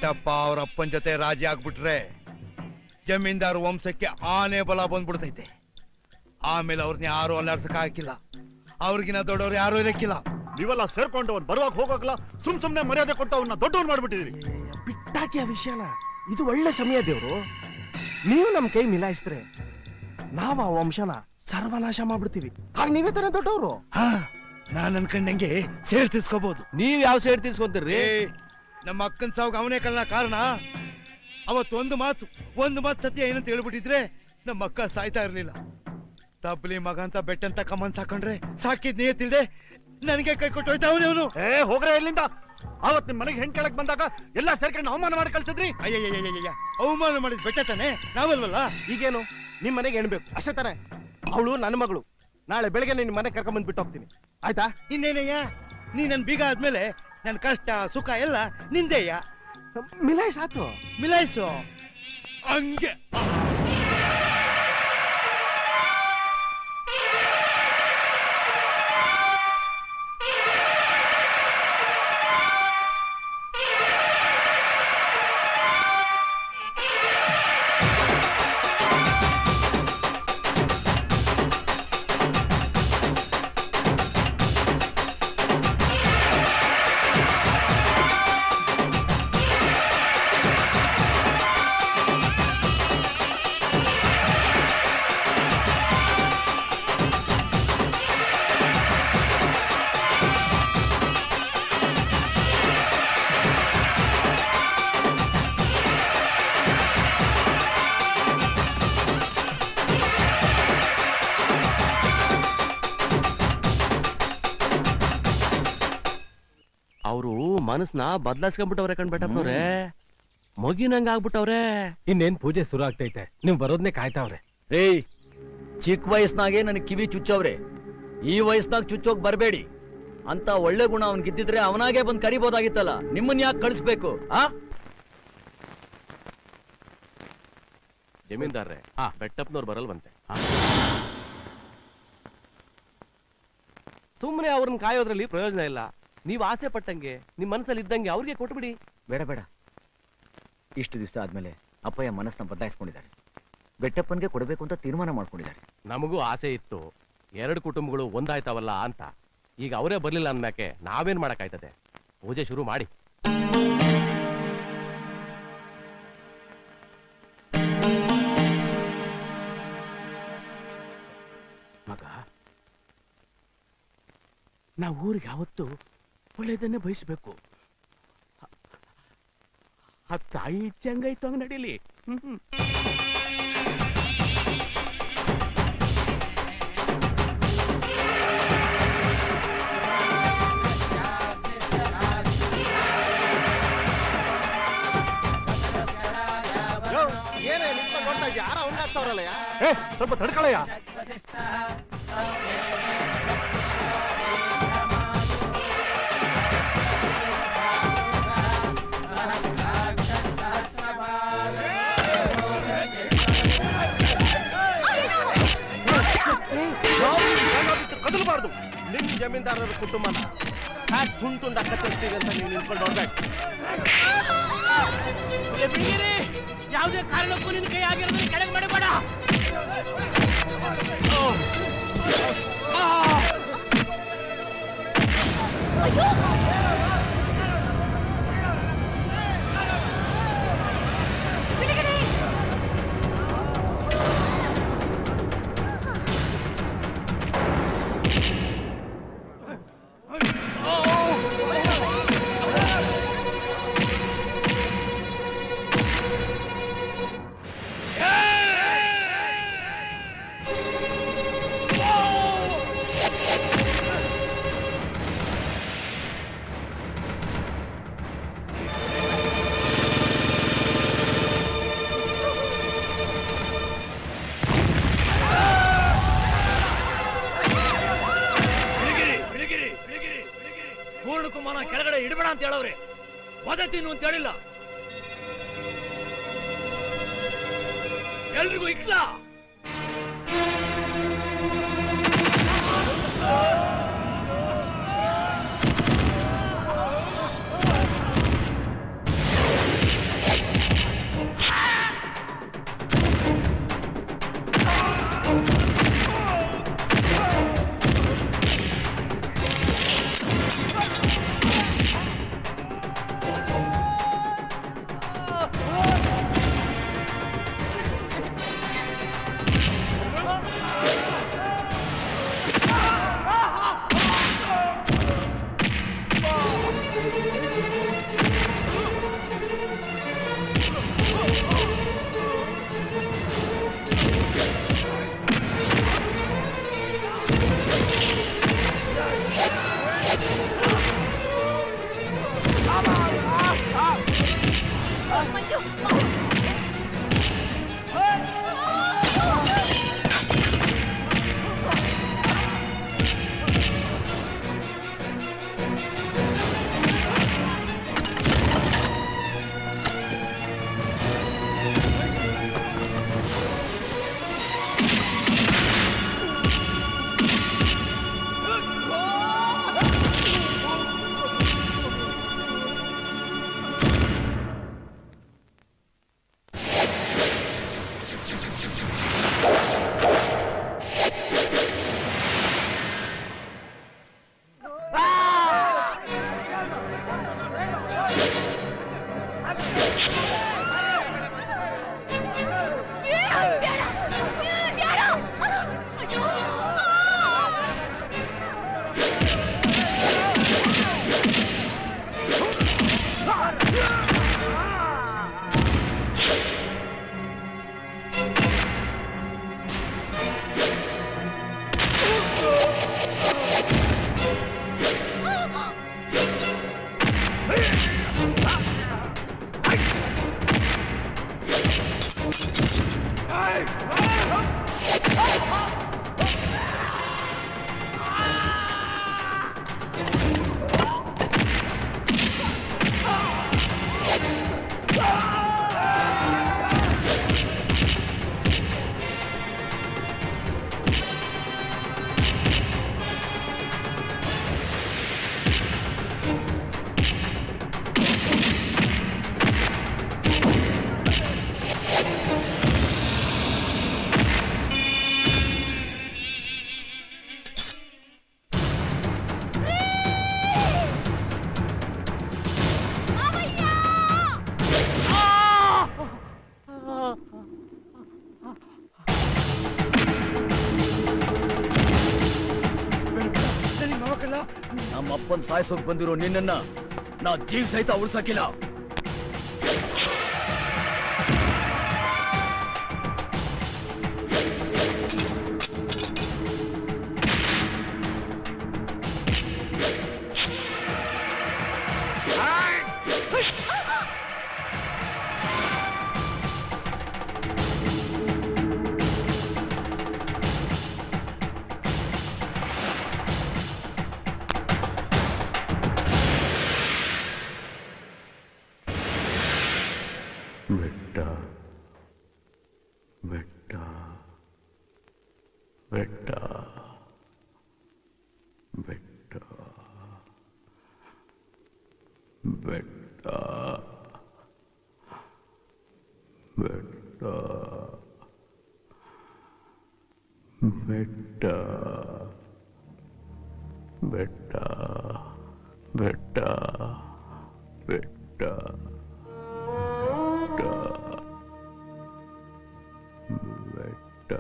ಬೆಟ್ಟಪ್ಪ ಅವ್ರ ಅಪ್ಪನ ಜೊತೆ ರಾಜಿ ಆಗ್ಬಿಟ್ರೆ ಜಮೀನ್ದಾರ ವಂಶಕ್ಕೆ ಆನೆ ಬಲ ಬಂದ್ಬಿಡ್ತೈತೆ. ಆಮೇಲೆ ಅವ್ರನ್ನ ಯಾರು ಅಲ್ಲಾಡ್ಸಕ್ ಹಾಕಿಲ್ಲ, ಅವ್ರಿಗಿನ ದೊಡ್ಡವ್ರು ಯಾರು ಇರಕ್ಕಿಲ್ಲ. ನೀವೆಲ್ಲ ಸೇರ್ಕೊಂಡು ಅವ್ನು ಬರುವಾಗ ಹೋಗಕ್ಲ ಸುಮ್ನೆ ಮರ್ಯಾದೆ ಕೊಟ್ಟು ಅವನ್ನ ದೊಡ್ಡವ್ನು ಮಾಡ್ಬಿಟ್ಟಿದೀರಿ. ಬಿಟ್ಟಾಕಿ ಆ ವಿಷಯನ. ಇದು ಒಳ್ಳೆ ಸಮಯ ದೇವ್ರು. ನೀವು ನಮ್ ಕೈ ಮಿಲಾಯಿಸಿದ್ರೆ ನಾವ್ ಆ ವಂಶನ ಸರ್ವನಾಶ ಮಾಡ್ಬಿಡ್ತೀವಿ. ಹಾಗ ನೀವೇ ತಾನೇ ದೊಡ್ಡವ್ರು. ನಾನ್ ಅನ್ಕೊಂಡಂಗೆ ಸೇರ್ ತೀರ್ಸ್ಕೋಬಹುದು. ನೀವ್ ಯಾವ ಸೇಡ್ ತೀರ್ಸ್ಕೊಂತೀರಿ? ನಮ್ಮ ಅಕ್ಕನ ಸಾವುಗ ಅವನೇ ಕಲ್ಲ ಕಾರಣ. ಅವತ್ ಒಂದು ಮಾತು ಸತ್ಯ ಏನಂತ ಹೇಳ್ಬಿಟ್ಟಿದ್ರೆ ನಮ್ಮ ಅಕ್ಕ ಸಾಯ್ತಾ ಇರ್ಲಿಲ್ಲ. ತಬ್ಲಿ ಮಗ ಅಂತ ಬೆಟ್ಟಂತ ಕಮ್ಮನ್ ಸಾಕೊಂಡ್ರೆ ಸಾಕಿದ್ ನೀರ್ ತಿಳ್ದೆ ನನಗೆ ಕೈ ಕೊಟ್ಟು ಹೋಯ್ತಾ ಅವನು. ಹೋಗ್ರೆ ಎಲ್ಲಿಂದ? ಅವತ್ ನಿಮ್ ಮನೆಗೆ ಹೆಣ್ ಕೇಳಕ್ ಬಂದಾಗ ಎಲ್ಲಾ ಸೇರ್ಕೊಂಡು ಅವಮಾನ ಮಾಡಿ ಕಳ್ಸಿದ್ರಿ. ಅಯ್ಯಯ್ಯ ಅವಮಾನ ಮಾಡಿದ್ ಬೆಟ್ಟ ತಾನೆ, ನಾವಲ್ವಲ್ಲ. ಈಗೇನು ನಿಮ್ ಮನೆಗೆ ಹೆಣ್ಬೇಕು ಅಷ್ಟೇ ತಾನೆ? ಅವಳು ನನ್ನ ಮಗಳು. ನಾಳೆ ಬೆಳಗ್ಗೆ ನಿನ್ ಮನೆ ಕರ್ಕೊಂಡ್ ಬಂದ್ ಬಿಟ್ಟು ಹೋಗ್ತೀನಿ, ಆಯ್ತಾ? ಇನ್ನೇನಯ್ಯ, ನೀ ನನ್ ಬೀಗ ಆದ್ಮೇಲೆ ನನ್ ಕಷ್ಟ ಸುಖ ಎಲ್ಲ ನಿಂದೆಯ್ಯ. ಮಿಲಾಯಿಸಾತು. ಮಿಲಾಯಿಸು ಹಂಗೆ. ಅವರು ಮನಸ್ನ ಬದಲಾಯಿಸ್ಕೊಂಡ್ಬಿಟ್ಟವ್ರೆ ಕಣ್ಬೇಟಪ್ಪನವ್ರೆ. ಮಗಿನಂಗ ಆಗ್ಬಿಟ್ಟವ್ರೆ. ಇನ್ನೇನ್ ಪೂಜೆ ಶುರು ಆಗ್ತೈತೆ, ನೀವ್ ಬರೋದ್ನೇ ಕಾಯ್ತಾವ್ರೆ. ಏಯ್, ಚಿಕ್ಕ ವಯಸ್ಸಿನಾಗೆ ನನಗೆ ಕಿವಿ ಚುಚ್ಚವ್ರೆ. ಈ ವಯಸ್ಸಿನಾಗ ಚುಚ್ಚೋಕ್ ಬರ್ಬೇಡಿ ಅಂತ ಒಳ್ಳೆ ಗುಣ ಅವನ್ ಗಿದ್ದಿದ್ರೆ ಅವನಾಗೆ ಬಂದ್ ಕರಿಬೋದಾಗಿತ್ತಲ್ಲ. ನಿಮ್ಮನ್ ಯಾಕೆ ಕಳಿಸ್ಬೇಕು? ಜಮೀನ್ದಾರ್ರೆ, ಬೆಟ್ಟಪ್ಪನವ್ರು ಬರಲ್ವಂತೆ. ಸುಮ್ಮನೆ ಅವ್ರನ್ನ ಕಾಯೋದ್ರಲ್ಲಿ ಪ್ರಯೋಜನ ಇಲ್ಲ. ನೀವ್ ಆಸೆ ಪಟ್ಟಂಗೆ ನಿಮ್ ಮನಸ್ಸಲ್ಲಿ ಇದ್ದಂಗೆ ಅವ್ರಿಗೆ ಕೊಟ್ಬಿಡಿ. ಬೇಡ ಬೇಡ, ಇಷ್ಟು ದಿವಸ ಆದ್ಮೇಲೆ ಅಪ್ಪಯ್ಯ ಮನಸ್ಸನ್ನ ಬದಲಾಯಿಸ್ಕೊಂಡಿದ್ದಾರೆ. ಬೆಟ್ಟಪ್ಪನ್ಗೆ ಕೊಡಬೇಕು ಅಂತ ತೀರ್ಮಾನ ಮಾಡ್ಕೊಂಡಿದ್ದಾರೆ. ನಮಗೂ ಆಸೆ ಇತ್ತು, ಎರಡು ಕುಟುಂಬಗಳು ಒಂದಾಯ್ತಾವಲ್ಲ ಅಂತ. ಈಗ ಅವರೇ ಬರ್ಲಿಲ್ಲ ಅಂದ್ಮ್ಯಾಕೆ ನಾವೇನ್ ಮಾಡಕ್ಕಾಯ್ತದೆ? ಪೂಜೆ ಶುರು ಮಾಡಿ. ಮಗ, ನಾವು ಊರಿಗೆ ಯಾವತ್ತು ಒಳ್ಳೇದನ್ನೇ ಬಯಸ್ಬೇಕು. ಆ ತಾಯಿ ಇಚ್ಛಂಗಾಯ್ತು ಹಂಗ ನಡೀಲಿ. ಏನೇ ನಿಂತ ಯಾರ ಉಂಟಾಗ್ತಾವ್ರಲ್ಲ, ಸ್ವಲ್ಪ ತಡ್ಕಳಯ್ಯ. ಕದಲಬಾರ್ದು. ನಿಮ್ ಜಮೀನ್ದಾರರ ಕುಟುಂಬನ ಹ್ಯಾಕ್ ತುಂಡ ಕತ್ತರಿಸ್ತೀವಿ ಅಂತ ನೀವು ನಿಂತ್ಕೊಂಡು ಹೋಗ್ಬೇಕು. ಯಾವುದೇ ಕಾರಣಕ್ಕೂ ನಿನ್ನ ಕೈ ಆಗಿರೋದನ್ನ ಕೆಳಗೆ ಮಾಡಬೇಡ. ಪೂರ್ಣಕುಮಾರ ಕೆಳಗಡೆ ಇಡಬೇಡ ಅಂತ ಹೇಳವ್ರೆ. ವದತಿನು ಅಂತ ಹೇಳಿಲ್ಲ. ಎಲ್ರಿಗೂ ಇಕ್ಲ. ಬಿಟ್ಟಿಲ್ಲ. ನಮ್ಮ ಅಪ್ಪನ್ ಸಾಯಿಸೋಕ್ ಬಂದಿರೋ ನಿನ್ನನ್ನ ನಾ ಜೀವ ಸಹಿತ ಉಳ್ಸಕ್ಕಿಲ್ಲ. ಬೆಟ್ಟ ಬೆಟ್ಟ ಬೆಟ್ಟ ಬೆಟ್ಟ ಬೆಟ್ಟ ಬೆಟ್ಟ ಬೆಟ್ಟ ಬೆಟ್ಟ ಬೆಟ್ಟ ಬೆಟ್ಟ ಬೆಟ್ಟ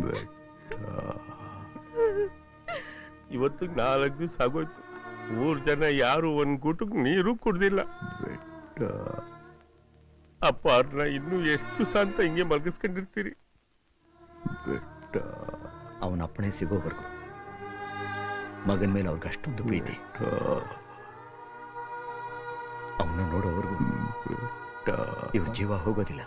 ಬೆಟ್ಟ. ಇವತ್ತಿಗೆ 4 ದಿವಸ ಆಗೋಯ್ತು. 3 ಜನ ಯಾರು ಒಂದ್ ಗುಟಕ್ ನೀರು ಕುಡ್ದಿಲ್ಲ. ಬೆಟ್ಟ ಅಪ್ಪ ಅವ್ರನ್ನ ಇನ್ನೂ ಎಷ್ಟು ದಿವಸ ಅಂತ ಹಿಂಗೆ ಮಲಗಿಸ್ಕೊಂಡಿರ್ತೀರಿ? ಬೆಟ್ಟ ಅವನ ಅಪ್ಪಣೆ ಸಿಗೋವರೆಗೂ ಮಗನ ಮೇಲೆ ಅವ್ರಿಗೆ ಅಷ್ಟೊಂದು ಪ್ರೀತಿ. ಅವನ್ನ ನೋಡೋವರೆಗೂ ಇವ್ರ ಜೀವ ಹೋಗೋದಿಲ್ಲ.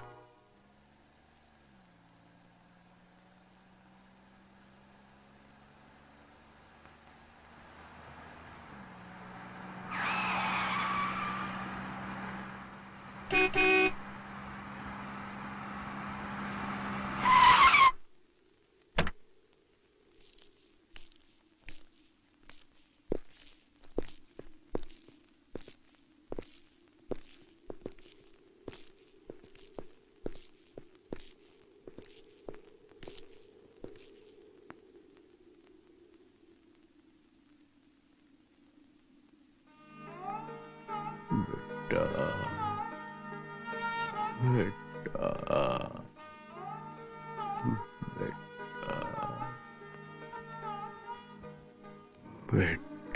ಬೆಟ್ಟ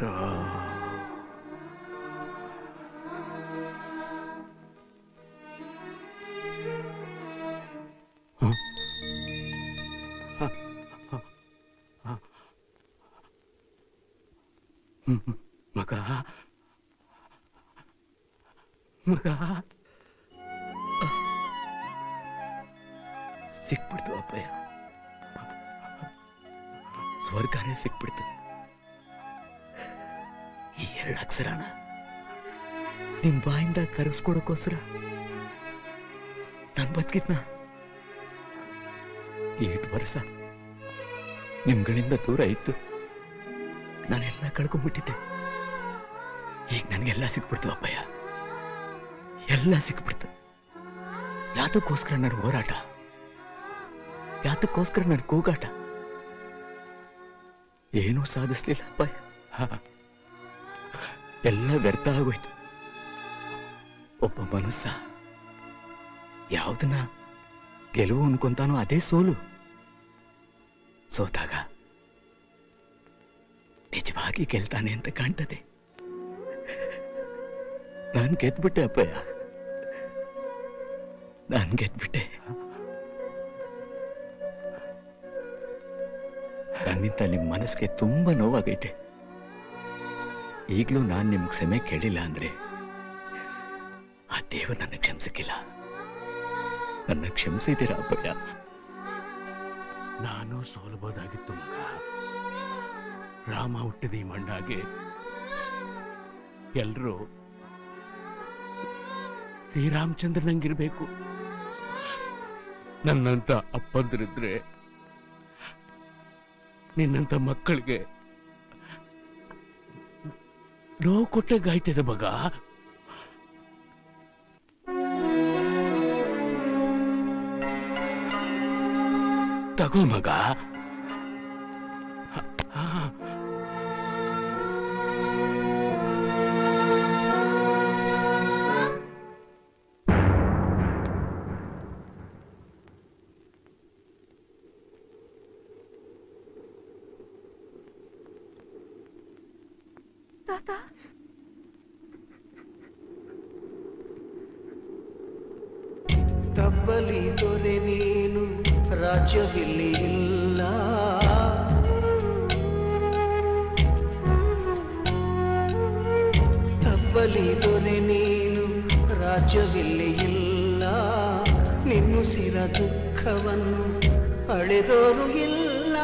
ಮಗ ಮಗ ಸಿಕ್ಬಿಡ್ತು ಅಪ್ಪಯ್ಯ, ಸ್ವರ್ಗನೇ ಸಿಕ್ಬಿಡ್ತು. ಈ 2 ಅಕ್ಷರನ ನಿಮ್ ಬಾಯಿಂದ ಕರೆಸ್ಕೊಡಕ್ಕೋಸ್ಕರ ನಾನ್ ಬದುಕಿದ್ನ 8 ವರ್ಷ ನಿಮ್ಗಳಿಂದ ದೂರ ಇತ್ತು. ನಾನೆಲ್ಲ ಕಳ್ಕೊಂಡ್ಬಿಟ್ಟಿದ್ದೆ. ಈಗ ನನ್ಗೆಲ್ಲ ಸಿಕ್ಬಿಡ್ತು ಅಪ್ಪಯ್ಯ, ಎಲ್ಲ ಸಿಕ್ಬಿಡ್ತು. ಯಾತಕ್ಕೋಸ್ಕರ ನನ್ನ ಹೋರಾಟ, ಯಾತಕ್ಕೋಸ್ಕರ ನನ್ನ ಕೂಗಾಟ? ಏನೂ ಸಾಧಿಸ್ಲಿಲ್ಲ ಅಪ್ಪಯ್ಯ, ಎಲ್ಲ ವ್ಯರ್ಥ ಆಗೋಯ್ತು. ಒಬ್ಬ ಮನುಷ್ಯ ಯಾವುದನ್ನ ಗೆಲುವು ಅನ್ಕೊಂತಾನೋ ಅದೇ ಸೋಲು. ಸೋತಾಗ ನಿಜವಾಗಿ ಗೆಲ್ತಾನೆ ಅಂತ ಕಾಣ್ತದೆ. ನಾನು ಗೆದ್ಬಿಟ್ಟೆ ಅಪ್ಪಯ್ಯ, ನಾನು ಗೆದ್ಬಿಟ್ಟೆ. ನನ್ನಿಂದ ನಿಮ್ಮ ಮನಸ್ಸಿಗೆ ತುಂಬಾ ನೋವಾಗೈತೆ. ಈಗಲೂ ನಾನು ನಿಮ್ಗೆ ಕ್ಷಮೆ ಕೇಳಿಲ್ಲ ಅಂದ್ರೆ ಆ ದೇವರು ನನ್ನ ಕ್ಷಮಿಸಕ್ಕಿಲ್ಲ. ನನ್ನ ಕ್ಷಮಿಸಿದ್ದೀರಾ ಅಪ್ಪಯ್ಯ? ನಾನು ಸೋಲ್ಬೋದಾಗಿತ್ತು ಮಗ. ರಾಮ ಹುಟ್ಟಿದ ಈ ಮಣ್ಣಾಗೆ ಎಲ್ರೂ ಶ್ರೀರಾಮಚಂದ್ರನಂಗಿರ್ಬೇಕು. ನನ್ನಂತ ಅಪ್ಪಂದಿರಿದ್ರೆ ನಿನ್ನಂತ ಮಕ್ಕಳಿಗೆ ನೋವು ಕೊಟ್ಟಾಗಾಯ್ತದೆ ಮಗ. ತಗೋ ಮಗ. ತಾತ ತಬ್ಬಲಿ ದೊರೆ ನೀನು ರಾಜ್ಯವಿಲ್ಲಿ ಇಲ್ಲ, ತಬ್ಬಲಿ ದೊರೆ ನೀನು ರಾಜ್ಯವಿಲ್ಲಿ ಇಲ್ಲ, ನಿನ್ನುಸಿರ ದುಃಖವನ್ನು ಅಳೆದೋರು ಇಲ್ಲ.